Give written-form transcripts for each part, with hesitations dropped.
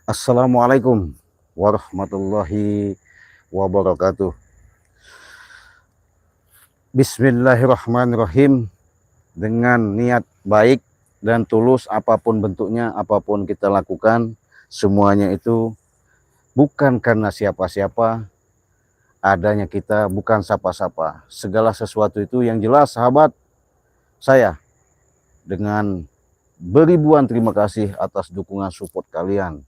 Assalamualaikum warahmatullahi wabarakatuh. Bismillahirrahmanirrahim. Dengan niat baik dan tulus, apapun bentuknya, apapun kita lakukan, semuanya itu bukan karena siapa-siapa, adanya kita bukan sapa-sapa. Segala sesuatu itu yang jelas, sahabat, saya dengan beribuan terima kasih atas dukungan support kalian.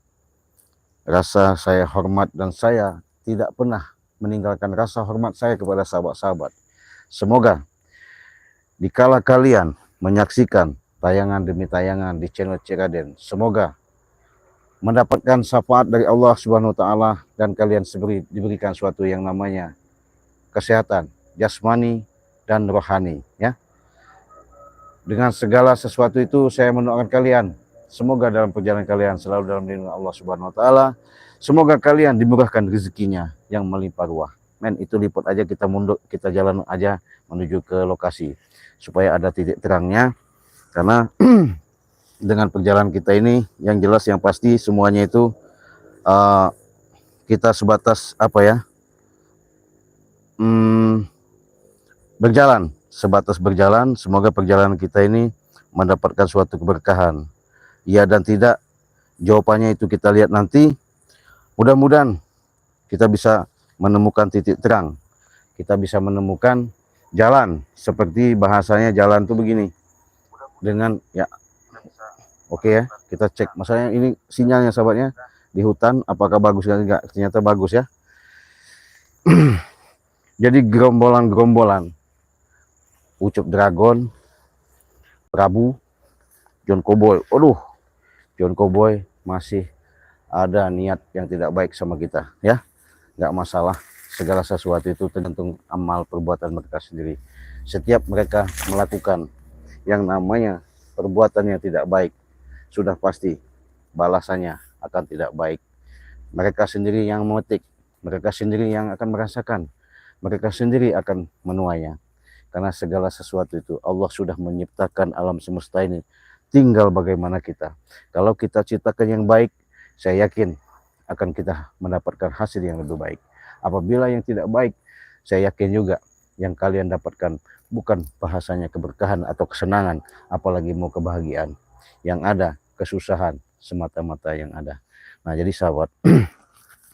Rasa saya hormat dan saya tidak pernah meninggalkan rasa hormat saya kepada sahabat-sahabat. Semoga dikala kalian menyaksikan tayangan demi tayangan di channel Ciraden, semoga mendapatkan syafaat dari Allah Subhanahu wa taala dan kalian diberikan suatu yang namanya kesehatan jasmani dan rohani, ya. Dengan segala sesuatu itu saya mendoakan kalian, semoga dalam perjalanan kalian selalu dalam lindungan Allah Subhanahu wa taala. Semoga kalian dimurahkan rezekinya yang melimpah ruah. Men, itu lipat aja, kita mundur, kita jalan aja menuju ke lokasi supaya ada titik terangnya. Karena dengan perjalanan kita ini, yang jelas yang pasti semuanya itu kita sebatas apa ya, berjalan, sebatas berjalan. Semoga perjalanan kita ini mendapatkan suatu keberkahan. Ya dan tidak, jawabannya itu kita lihat nanti. Mudah-mudahan kita bisa menemukan titik terang, kita bisa menemukan jalan. Seperti bahasanya jalan tuh begini, dengan ya, oke ya, kita cek masalahnya ini sinyalnya sahabatnya di hutan, apakah bagus kan? Enggak, ternyata bagus ya. Jadi gerombolan-gerombolan Ucup Dragon, Prabu, John Cowboy. Aduh, John Cowboy masih ada niat yang tidak baik sama kita, ya. Nggak masalah, segala sesuatu itu tergantung amal perbuatan mereka sendiri. Setiap mereka melakukan yang namanya perbuatan yang tidak baik, sudah pasti balasannya akan tidak baik. Mereka sendiri yang memetik, mereka sendiri yang akan merasakan, mereka sendiri akan menuainya. Karena segala sesuatu itu Allah sudah menciptakan alam semesta ini, tinggal bagaimana kita. Kalau kita ciptakan yang baik, saya yakin akan kita mendapatkan hasil yang lebih baik. Apabila yang tidak baik, saya yakin juga yang kalian dapatkan bukan bahasanya keberkahan atau kesenangan, apalagi mau kebahagiaan. Yang ada kesusahan semata-mata yang ada. Nah, jadi sahabat,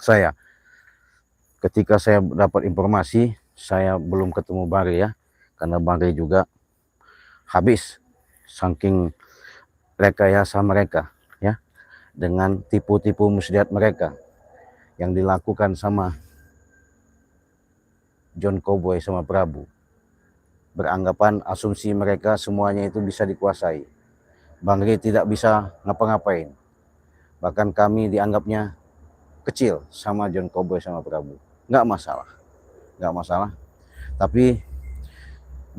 saya ketika saya dapat informasi, saya belum ketemu Bari ya, karena Bari juga habis saking rekayasa mereka, ya, dengan tipu-tipu muslihat mereka yang dilakukan sama John Cowboy sama Prabu. Beranggapan asumsi mereka semuanya itu bisa dikuasai. Bang Ri tidak bisa ngapa-ngapain. Bahkan kami dianggapnya kecil sama John Cowboy sama Prabu. Nggak masalah, nggak masalah. Tapi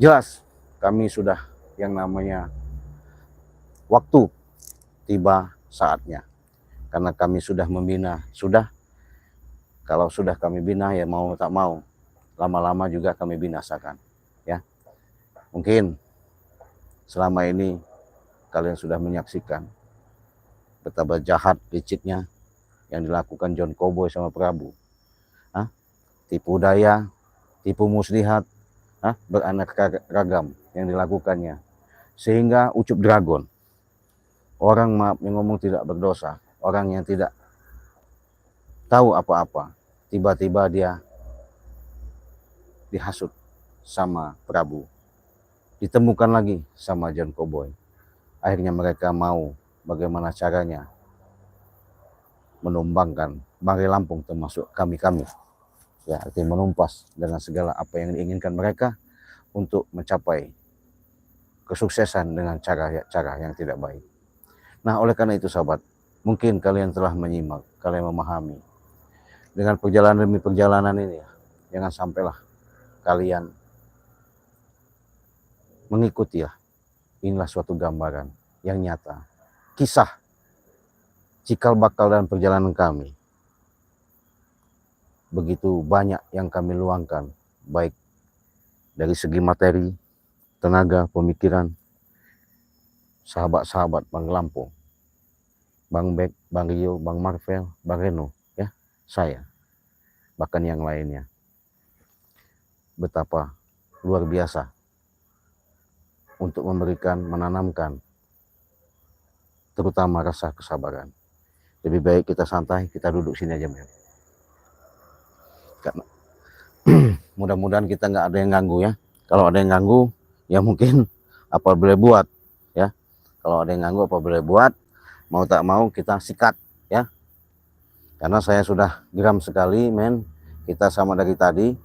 jelas kami sudah yang namanya waktu tiba saatnya. Karena kami sudah membina, sudah. Kalau sudah kami bina, ya mau tak mau, lama-lama juga kami binasakan, ya. Mungkin selama ini kalian sudah menyaksikan betapa jahat liciknya yang dilakukan John Cowboy sama Prabu. Tipu daya, tipu muslihat, beraneka ragam yang dilakukannya. Sehingga Ucup Dragon, orang maaf yang ngomong tidak berdosa, orang yang tidak tahu apa-apa, tiba-tiba dia dihasut sama Prabu, ditemukan lagi sama John Cowboy. Akhirnya mereka mau bagaimana caranya menumbangkan Banggai Lampung, termasuk kami-kami, ya, artinya menumpas dengan segala apa yang diinginkan mereka untuk mencapai kesuksesan dengan cara yang tidak baik. Nah, oleh karena itu sahabat, mungkin kalian telah menyimak, kalian memahami dengan perjalanan demi perjalanan ini, ya, jangan sampailah kalian mengikuti, ya. Inilah suatu gambaran yang nyata, kisah cikal bakal dan perjalanan kami. Begitu banyak yang kami luangkan, baik dari segi materi, tenaga, pemikiran, sahabat-sahabat Banggai Lampung. Bang Bek, Bang Rio, Bang Marvel, Bang Reno, ya, saya, bahkan yang lainnya. Betapa luar biasa untuk memberikan, menanamkan, terutama rasa kesabaran. Lebih baik kita santai, kita duduk sini aja, men. Karena mudah-mudahan kita nggak ada yang ganggu ya. Kalau ada yang ganggu, ya mungkin apa boleh buat, ya. Kalau ada yang ganggu apa boleh buat, mau tak mau kita sikat, ya. Karena saya sudah geram sekali, men. Kita sama dari tadi.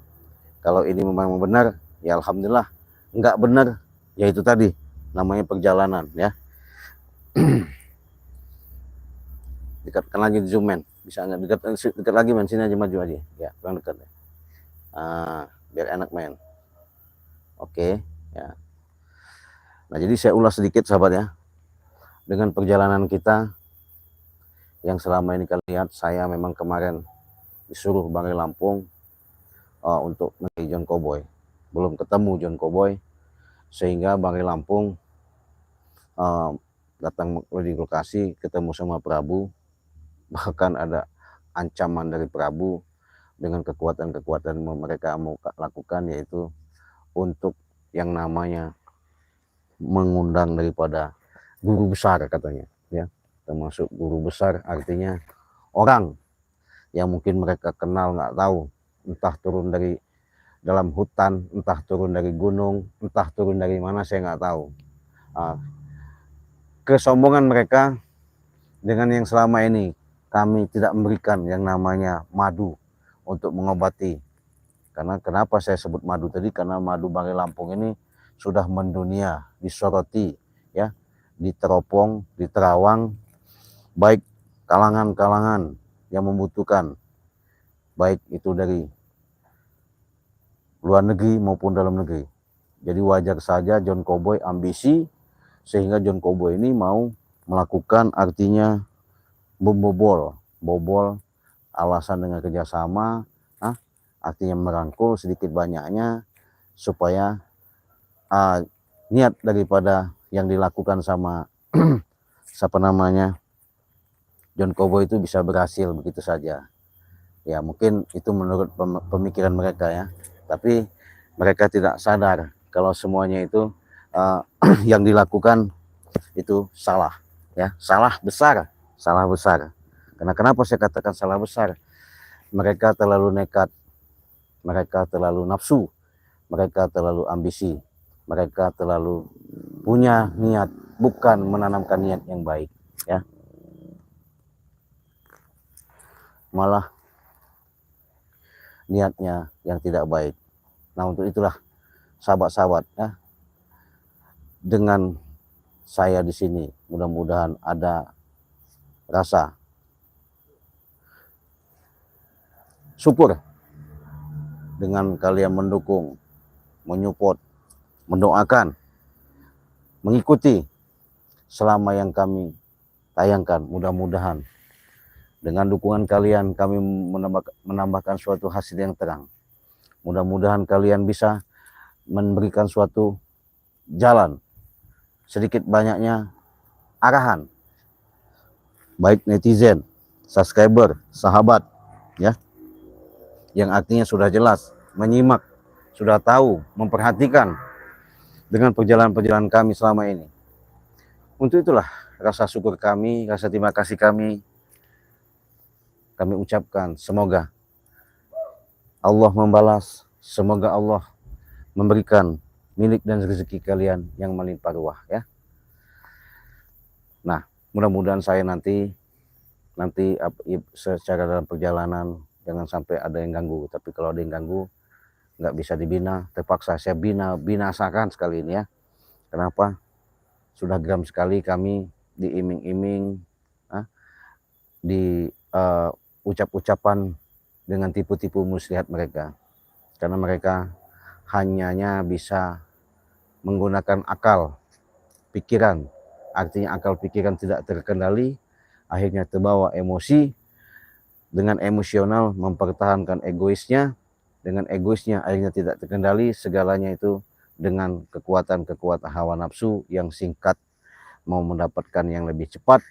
Kalau ini memang benar, ya alhamdulillah. Nggak benar, ya itu tadi, namanya perjalanan, ya. Dekatkan lagi di zoom, men. Bisa nggak dekat lagi, men. Sini aja, maju aja, ya, kurang dekat ya. Biar enak, men. Oke, ya. Nah, jadi saya ulas sedikit, sahabat ya, dengan perjalanan kita yang selama ini kalian lihat. Saya memang kemarin disuruh Bang Lampung untuk mencari John Cowboy. Belum ketemu John Cowboy, sehingga Bang Lampung datang di lokasi, ketemu sama Prabu. Bahkan ada ancaman dari Prabu dengan kekuatan-kekuatan mereka mau lakukan, yaitu untuk yang namanya mengundang daripada guru besar, katanya, ya. Termasuk guru besar artinya orang yang mungkin mereka kenal, nggak tahu, entah turun dari dalam hutan, entah turun dari gunung, entah turun dari mana, saya nggak tahu. Kesombongan mereka dengan yang selama ini kami tidak memberikan yang namanya madu untuk mengobati. Karena kenapa saya sebut madu tadi? Karena madu Bang Lampung ini sudah mendunia, disoroti, ya, diteropong, diterawang, baik kalangan-kalangan yang membutuhkan, baik itu dari luar negeri maupun dalam negeri. Jadi wajar saja John Cowboy ambisi, sehingga John Cowboy ini mau melakukan, artinya bobol alasan dengan kerjasama, artinya merangkul sedikit banyaknya, supaya niat daripada yang dilakukan sama siapa namanya John Cowboy itu bisa berhasil begitu saja. Ya mungkin itu menurut pemikiran mereka, ya. Tapi mereka tidak sadar kalau semuanya itu yang dilakukan itu salah, ya, salah besar. Karena kenapa saya katakan salah besar? Mereka terlalu nekat, mereka terlalu nafsu, mereka terlalu ambisi, mereka terlalu punya niat, bukan menanamkan niat yang baik, ya. Malah niatnya yang tidak baik. Nah, untuk itulah sahabat-sahabat, ya, dengan saya di sini mudah-mudahan ada rasa syukur dengan kalian mendukung, menyupport, mendoakan, mengikuti selama yang kami tayangkan. Mudah-mudahan dengan dukungan kalian kami menambahkan suatu hasil yang terang. Mudah-mudahan kalian bisa memberikan suatu jalan, sedikit banyaknya arahan, baik netizen, subscriber, sahabat, ya, yang artinya sudah jelas menyimak, sudah tahu, memperhatikan dengan perjalanan-perjalanan kami selama ini. Untuk itulah rasa syukur kami, rasa terima kasih kami ucapkan. Semoga Allah membalas, semoga Allah memberikan milik dan rezeki kalian yang melimpah ruah, ya. Nah, mudah-mudahan saya nanti secara dalam perjalanan jangan sampai ada yang ganggu. Tapi kalau ada yang ganggu, nggak bisa dibina, terpaksa saya binasakan sekali ini, ya. Kenapa? Sudah geram sekali kami diiming-iming, di ucap-ucapan dengan tipu-tipu muslihat mereka. Karena mereka hanya bisa menggunakan akal pikiran, artinya akal pikiran tidak terkendali, akhirnya terbawa emosi, dengan emosional mempertahankan egoisnya, dengan egoisnya akhirnya tidak terkendali, segalanya itu dengan kekuatan hawa nafsu yang singkat, mau mendapatkan yang lebih cepat,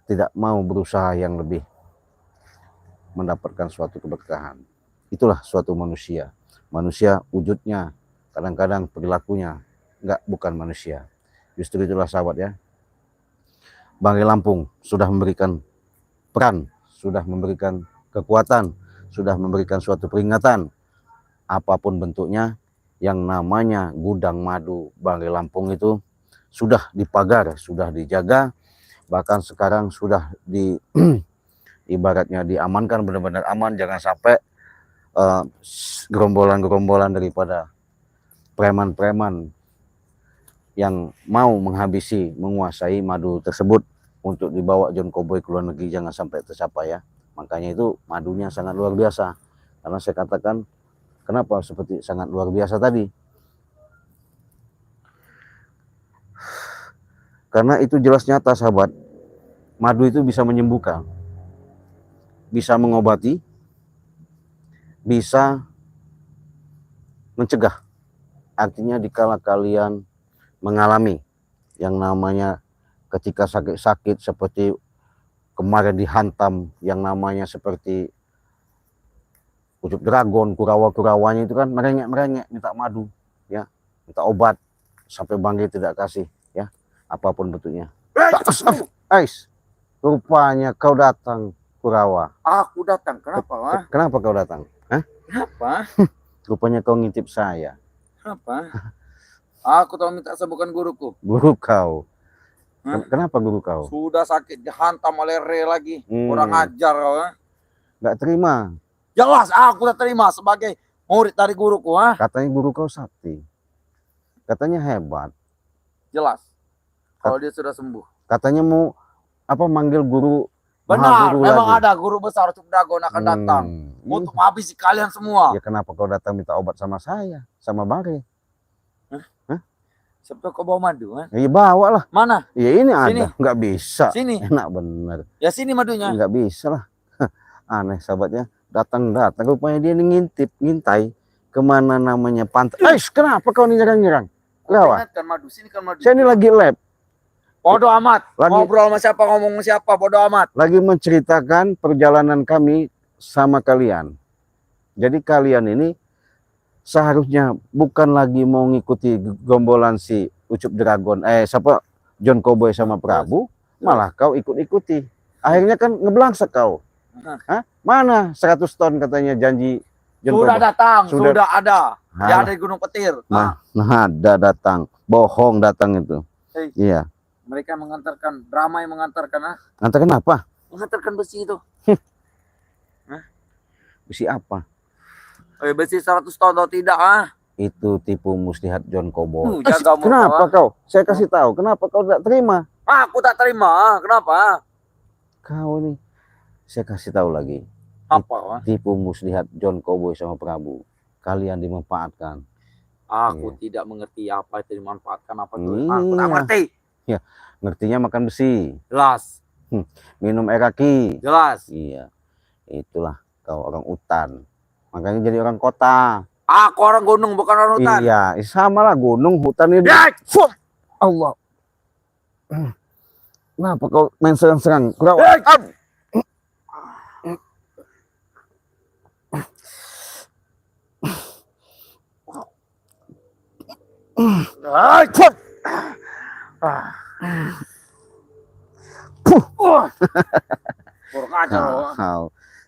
tidak mau berusaha yang lebih mendapatkan suatu keberkahan. Itulah suatu manusia. Manusia wujudnya, kadang-kadang perilakunya bukan manusia. Justru itulah sahabat ya. Banggai Lampung sudah memberikan peran, sudah memberikan kekuatan, sudah memberikan suatu peringatan. Apapun bentuknya, yang namanya gudang madu Banggai Lampung itu sudah dipagar, sudah dijaga, bahkan sekarang sudah ibaratnya diamankan, benar-benar aman. Jangan sampai gerombolan-gerombolan daripada preman-preman yang mau menghabisi, menguasai madu tersebut untuk dibawa John Cowboy ke luar negeri, jangan sampai tercapai ya. Makanya itu madunya sangat luar biasa. Karena saya katakan kenapa seperti sangat luar biasa tadi, karena itu jelas nyata sahabat, madu itu bisa menyembuhkan, bisa mengobati, bisa mencegah. Artinya dikala kalian mengalami yang namanya ketika sakit-sakit seperti kemarin dihantam yang namanya seperti ucup dragon, kurawa-kurawanya itu kan merengek-merengek minta madu ya, minta obat, sampai Banggai tidak kasih ya, apapun bentuknya. Ais, rupanya kau datang Kurawa. Aku datang, kenapa Wah? Kenapa kau datang? Hah? Kenapa? Rupanya kau ngintip saya. Kenapa? Aku tahu minta sembuhkan guruku. Guru kau. Hah? Kenapa guru kau? Sudah sakit dihantam oleh Re lagi. Kurang ajar kau. Nggak terima. Jelas aku udah terima sebagai murid dari guruku. Katanya guru kau sakti. Katanya hebat. Jelas. Kalau dia sudah sembuh. Katanya mau manggil guru. Benar, memang lagi. Ada guru besar Ucup Dragon akan datang untuk menghabisi kalian semua. Ya kenapa kau datang minta obat sama saya, sama Banggai? Hah? Siapa kau bawa madu? Ya bawa lah. Mana? Ya ini sini. Ada, nggak bisa. Sini. Enak bener. Ya sini madunya. Nggak bisa lah. Aneh sahabatnya, datang. Rupanya dia ngintai kemana namanya pantai. Kenapa kau nih nyerang-nyerang? Kan madu, sini kan madu. Saya ini lagi lab. Bodoh amat. Ngobrol sama siapa, ngomong sama siapa, bodoh amat. Lagi menceritakan perjalanan kami sama kalian. Jadi kalian ini seharusnya bukan lagi mau ngikuti gombolan si Ucup Dragon, John Cowboy sama Prabu, malah kau ikut-ikuti. Akhirnya kan ngeblangsek kau. Hah? Mana 100 ton katanya janji John Sudah Cowboy? Datang, sudah ada. Ya ada di Gunung Petir. Ada datang. Bohong datang itu. Iya. Mereka mengantarkan, Ramai mengantarkan. Antarkan apa? Mengantarkan besi itu. Besi apa? Besi 100 ton atau tidak? Itu tipu muslihat John Cowboy. Kenapa kau? Saya kasih tahu. Kenapa kau tidak terima? Aku tak terima. Kenapa? Kau nih. Saya kasih tahu lagi. Apa? Tipu muslihat John Cowboy sama Prabu. Kalian dimanfaatkan. Aku tidak mengerti apa itu dimanfaatkan, apa itu. Aku tak mengerti. Ya, ngertinya makan besi. Jelas. Minum air aki. Jelas. Iya. Itulah kau orang hutan. Makanya jadi orang kota. Aku orang gunung, bukan orang hutan. Iya, sama lah gunung, hutan ini. Allah. Kenapa kau main serang-serang?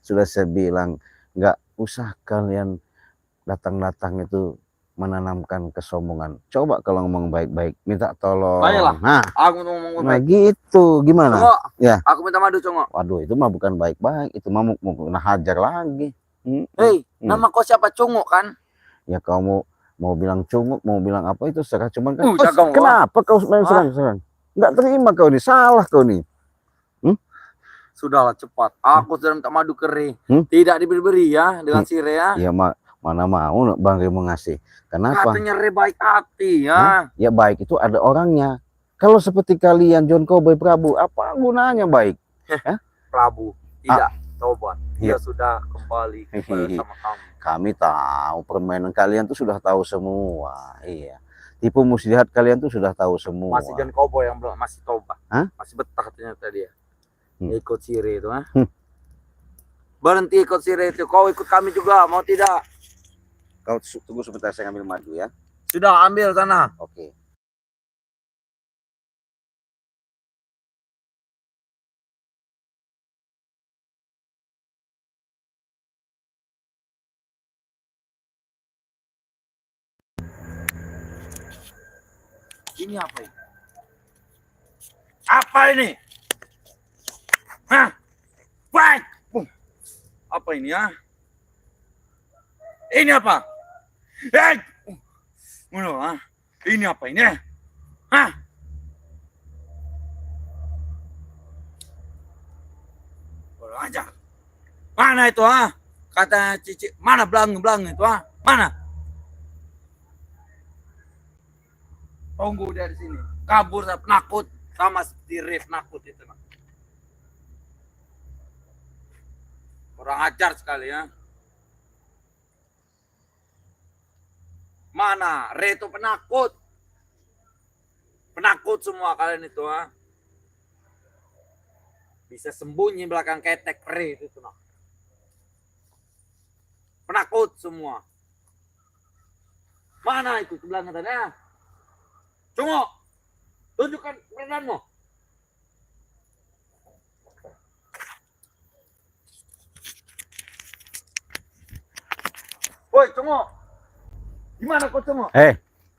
Sudah saya bilang nggak usah kalian datang-datang itu menanamkan kesombongan. Coba kalau ngomong baik-baik, minta tolong. Baiklah. Nah, aku ngomong baik. Gitu gimana? Congok, ya. Aku minta madu Congok. Waduh, itu mah bukan baik-baik, itu mah mau kena hajar lagi. Nama kau siapa? Congok kan? Ya kau mau bilang cunguk, mau bilang apa itu serah, cuman kan. Kenapa kau main serang-serang? Nggak terima kau nih, salah kau nih. Sudahlah cepat. Aku sudah minta madu kering. Tidak diberi ya dengan si Re ya. Ya mana mau Bang Re mengasih. Kenapa? Katanya Re baik hati ya. Ya baik itu ada orangnya. Kalau seperti kalian John Cowboy Prabu, apa gunanya baik? Prabu tidak tobat. Dia sudah kembali sama kamu. Kami tahu permainan kalian tuh sudah tahu semua. Iya. Tipu muslihat kalian tuh sudah tahu semua. Masih John Cowboy yang belum masih tobat. Hah? Masih betah ternyata dia. Ikut Sire itu, berhenti ikut Sire itu. Kau ikut kami juga, mau tidak? Kau tunggu sebentar, saya ambil madu ya. Sudah ambil sana. Oke. Ini apa ini? Apa ini? Hah? Baik. Apa ini ya? Ini apa? Ini apa ini? Hah? Kurang ajar. Mana itu Kata Cici, mana belang itu Mana? Tunggu dari sini. Kabur penakut sama seperti Rif nakut itu. Kurang ajar sekali ya. Mana? Re itu penakut. Penakut semua kalian itu Bisa sembunyi belakang ketek Re itu Penakut semua. Mana itu belakang tadi? Cungo, tunjukkan keberadaanmu. Woi, Cungo. Gimana kau Cungo?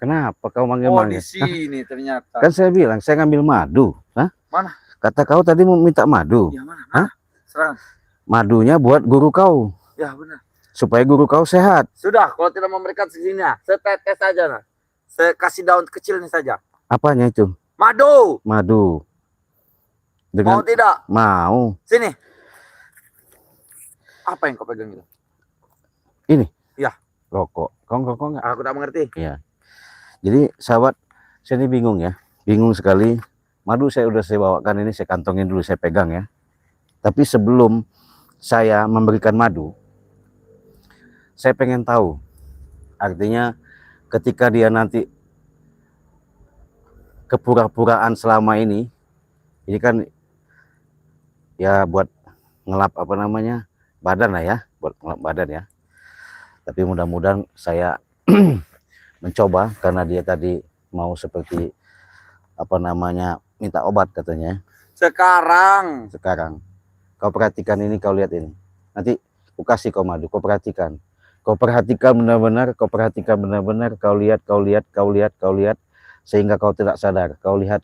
Kenapa kau Oh, manggil-manggil? di sini ternyata. Kan saya bilang saya ngambil madu. Mana? Kata kau tadi mau minta madu. Ya mana? Serang. Madunya buat guru kau. Ya benar. Supaya guru kau sehat. Sudah, kalau tidak memberikan segini setetes saja Saya kasih daun kecil ini saja. Apanya itu? Madu. Madu. Mau tidak? Mau. Sini. Apa yang kau pegang itu? Ini? Iya. Rokok. Kau nggak? Aku tak mengerti. Iya. Jadi sahabat, saya ini bingung ya. Bingung sekali. Madu saya bawakan ini, saya kantongin dulu, saya pegang ya. Tapi sebelum saya memberikan madu, saya pengen tahu. Artinya ketika dia nanti kepura-puraan selama ini kan ya buat ngelap badan lah ya, buat ngelap badan ya. Tapi mudah-mudahan saya mencoba, karena dia tadi mau seperti minta obat katanya. Sekarang Kau perhatikan ini, kau lihat ini. Nanti aku kasih kau madu, kau perhatikan. Kau perhatikan benar-benar, kau lihat, sehingga kau tidak sadar. Kau lihat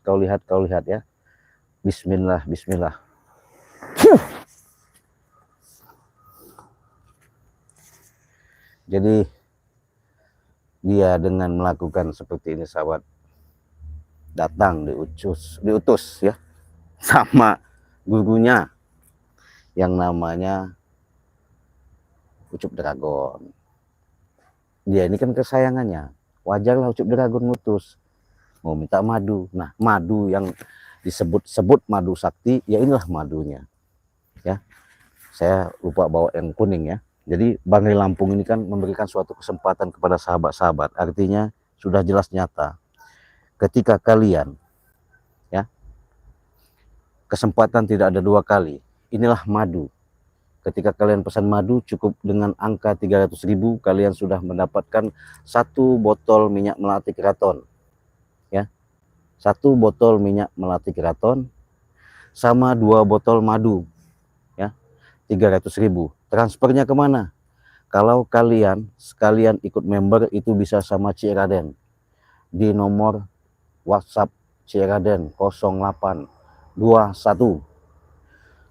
ya. Bismillah. Jadi dia dengan melakukan seperti ini sahabat, datang diutus ya sama gurunya yang namanya Ucup Dragon. Dia ini kan kesayangannya, wajarlah Ucup Dragon ngutus mau minta madu. Nah, madu yang disebut madu sakti, ya inilah madunya ya. Saya lupa bawa yang kuning ya. Jadi Bangri Lampung ini kan memberikan suatu kesempatan kepada sahabat-sahabat. Artinya sudah jelas nyata, ketika kalian ya, kesempatan tidak ada dua kali. Inilah madu. Ketika kalian pesan madu, cukup dengan angka 300.000 kalian sudah mendapatkan 1 botol minyak melati keraton ya. 1 botol minyak melati keraton sama 2 botol madu ya, 300.000. Transfernya kemana? Kalau kalian sekalian ikut member, itu bisa sama Cik Raden di nomor WhatsApp Cik Raden 08 21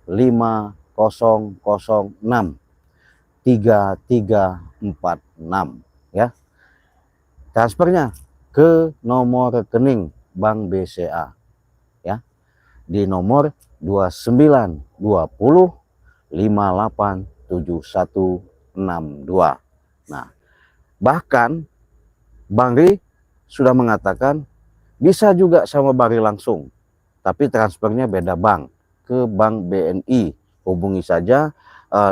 5006 3346 ya. Transfernya ke nomor rekening Bank BCA ya, di nomor 2920587162. Nah, bahkan Bang Ri sudah mengatakan bisa juga sama Bang Ri langsung, tapi transfernya beda bank, ke Bank BNI. Hubungi saja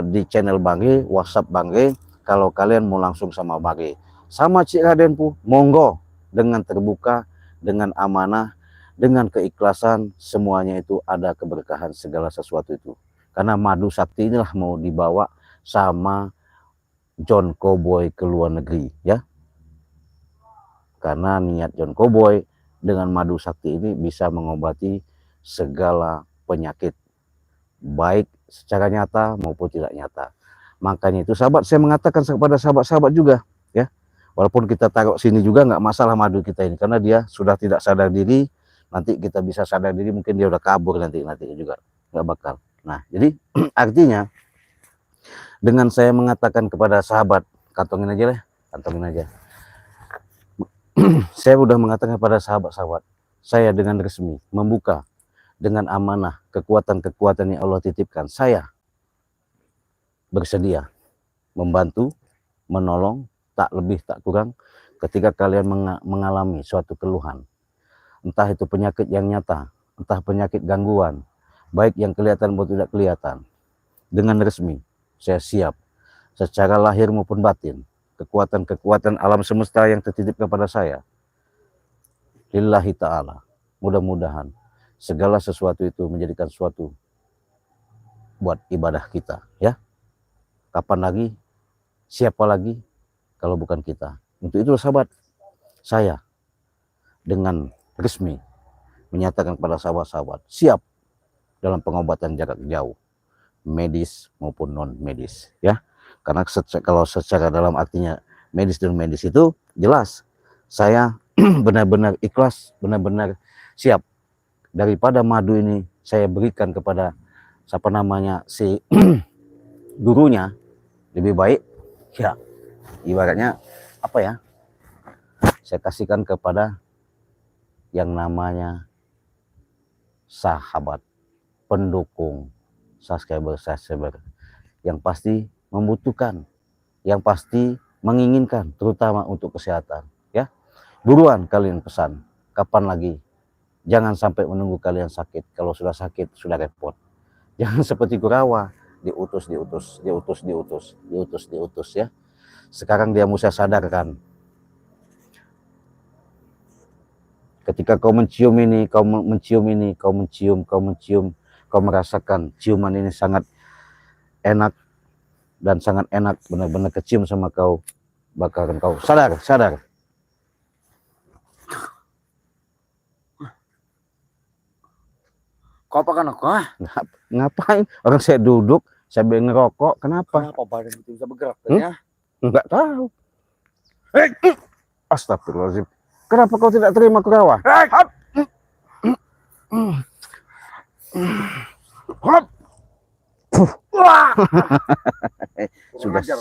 di channel Bang Ri, WhatsApp Bang Ri, kalau kalian mau langsung sama Bang Ri. Sama Cik Raden pun monggo, dengan terbuka, dengan amanah, dengan keikhlasan, semuanya itu ada keberkahan segala sesuatu itu. Karena madu sakti inilah mau dibawa sama John Cowboy ke luar negeri, ya. Karena niat John Cowboy dengan madu sakti ini bisa mengobati segala penyakit, baik secara nyata maupun tidak nyata. Makanya itu sahabat, saya mengatakan kepada sahabat-sahabat juga, ya, walaupun kita taruh sini juga nggak masalah madu kita ini, karena dia sudah tidak sadar diri. Nanti kita bisa sadar diri, mungkin dia udah kabur nanti juga nggak bakal. Nah, jadi artinya dengan saya mengatakan kepada sahabat, kantongin aja lah, kantongin aja. Saya udah mengatakan kepada sahabat-sahabat, saya dengan resmi membuka dengan amanah kekuatan-kekuatan yang Allah titipkan. Saya bersedia membantu, menolong, tak lebih tak kurang ketika kalian mengalami suatu keluhan. Entah itu penyakit yang nyata, entah penyakit gangguan, baik yang kelihatan maupun tidak kelihatan. Dengan resmi, saya siap secara lahir maupun batin. Kekuatan-kekuatan alam semesta yang tertitip kepada saya, lillahi ta'ala, mudah-mudahan segala sesuatu itu menjadikan suatu buat ibadah kita, ya. Kapan lagi, siapa lagi kalau bukan kita. Untuk itu sahabat, saya dengan resmi menyatakan kepada sahabat-sahabat siap dalam pengobatan jarak jauh, medis maupun non medis, ya. Karena kalau secara dalam artinya medis dan medis itu jelas saya benar-benar ikhlas, benar-benar siap. Daripada madu ini saya berikan kepada siapa namanya si gurunya, lebih baik ya ibaratnya apa ya, saya kasihkan kepada yang namanya sahabat, pendukung, subscriber yang pasti membutuhkan, yang pasti menginginkan, terutama untuk kesehatan, ya. Buruan kalian pesan, kapan lagi, jangan sampai menunggu kalian sakit. Kalau sudah sakit sudah repot. Jangan seperti Kurawa, diutus ya. Sekarang dia mesti sadarkan, ketika kau mencium ini, kau merasakan ciuman ini sangat enak dan sangat enak, benar-benar kecium sama kau, bakalan kau sadar. Kau apa kan aku? Ngapain? Orang saya duduk, saya ngerokok, kenapa? Kenapa badan itu bisa bergerak ya? Enggak tahu. Astagfirullahaladzim. Kenapa kau tidak terima Kurawa?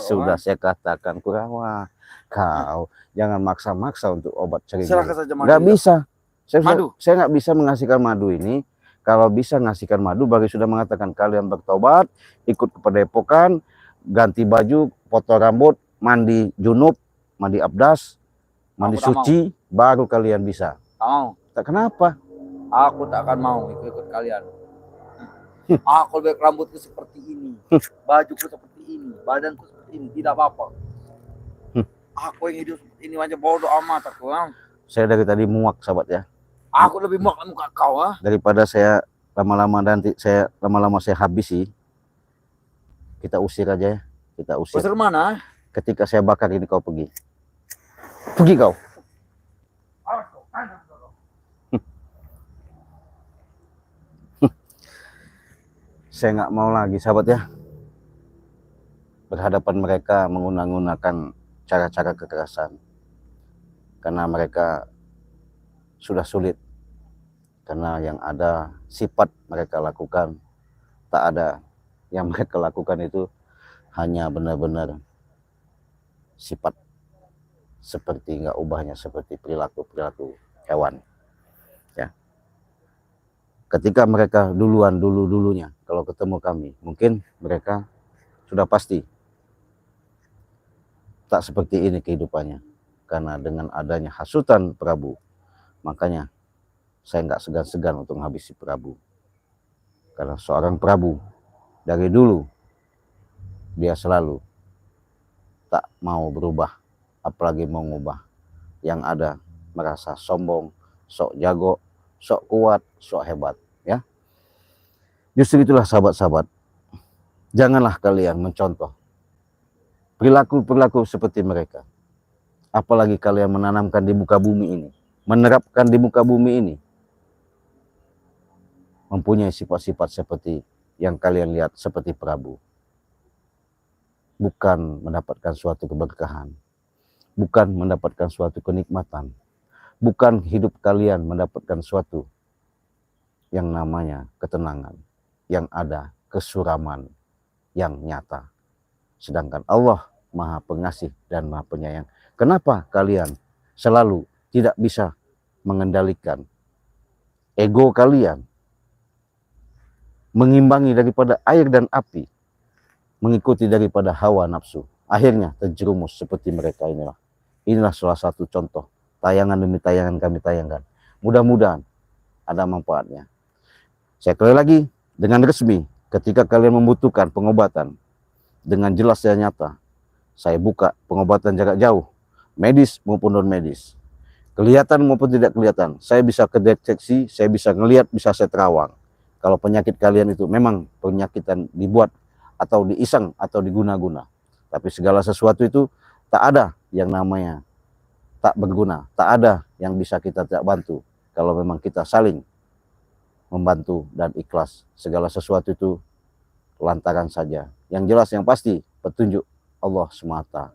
Sudah saya katakan Kurawa, kau jangan maksa-maksa untuk obat ceri. Nggak bisa. Saya nggak bisa mengasihkan madu ini. Kalau bisa ngasihkan madu, bagi sudah mengatakan kalian bertobat, ikut ke padepokan, ganti baju, potong rambut, mandi junub, mandi abdas, mandi suci, baru kalian bisa. Tak kenapa? Aku tak akan mau ikut kalian. Aku lebih rambutku seperti ini, bajuku seperti ini, badanku seperti ini, tidak apa-apa. Aku yang hidup seperti ini aja bodoh amat aku. Saya dari tadi muak sahabat ya. Aku lebih muak muka kau daripada saya lama-lama saya habisi. Kita usir aja ya, kita usir. Usir mana? Ketika saya bakar ini kau pergi kau. Saya nggak mau lagi sahabat ya berhadapan mereka menggunakan cara-cara kekerasan, karena mereka sudah sulit, karena yang ada sifat mereka lakukan tak ada, yang mereka lakukan itu hanya benar-benar sifat seperti nggak ubahnya, seperti perilaku hewan ya. Ketika mereka dulunya kalau ketemu kami, mungkin mereka sudah pasti tak seperti ini kehidupannya, karena dengan adanya hasutan Prabu, makanya saya nggak segan-segan untuk menghabisi Prabu. Karena seorang Prabu dari dulu dia selalu tak mau berubah, apalagi mau ngubah. Yang ada merasa sombong, sok jago, sok kuat, sok hebat, ya. Justru itulah sahabat-sahabat, janganlah kalian mencontoh perilaku-perilaku seperti mereka. Apalagi kalian menanamkan di muka bumi ini, menerapkan di muka bumi ini, mempunyai sifat-sifat seperti yang kalian lihat seperti Prabu. Bukan mendapatkan suatu keberkahan, bukan mendapatkan suatu kenikmatan, bukan hidup kalian mendapatkan suatu yang namanya ketenangan, yang ada kesuraman yang nyata. Sedangkan Allah Maha Pengasih dan Maha Penyayang. Kenapa kalian selalu tidak bisa mengendalikan ego kalian, mengimbangi daripada air dan api, mengikuti daripada hawa nafsu, akhirnya terjerumus seperti mereka inilah. Inilah salah satu contoh tayangan demi tayangan kami tayangkan. Mudah-mudahan ada manfaatnya. Saya kembali lagi dengan resmi, ketika kalian membutuhkan pengobatan dengan jelas dan nyata, saya buka pengobatan jarak jauh, medis maupun non medis, kelihatan maupun tidak kelihatan. Saya bisa kedeteksi, saya bisa ngelihat, bisa saya terawang. Kalau penyakit kalian itu memang penyakit yang dibuat atau diiseng atau diguna-guna, tapi segala sesuatu itu tak ada yang namanya tak berguna, tak ada yang bisa kita tidak bantu kalau memang kita saling membantu dan ikhlas. Segala sesuatu itu lantaran saja. Yang jelas yang pasti petunjuk Allah semata.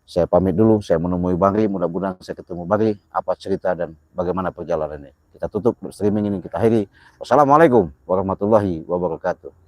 Saya pamit dulu, saya menemui Bang Ri, mudah-mudahan saya ketemu Bang Ri, apa cerita dan bagaimana perjalanannya. Kita tutup streaming ini, kita akhiri. Wassalamualaikum warahmatullahi wabarakatuh.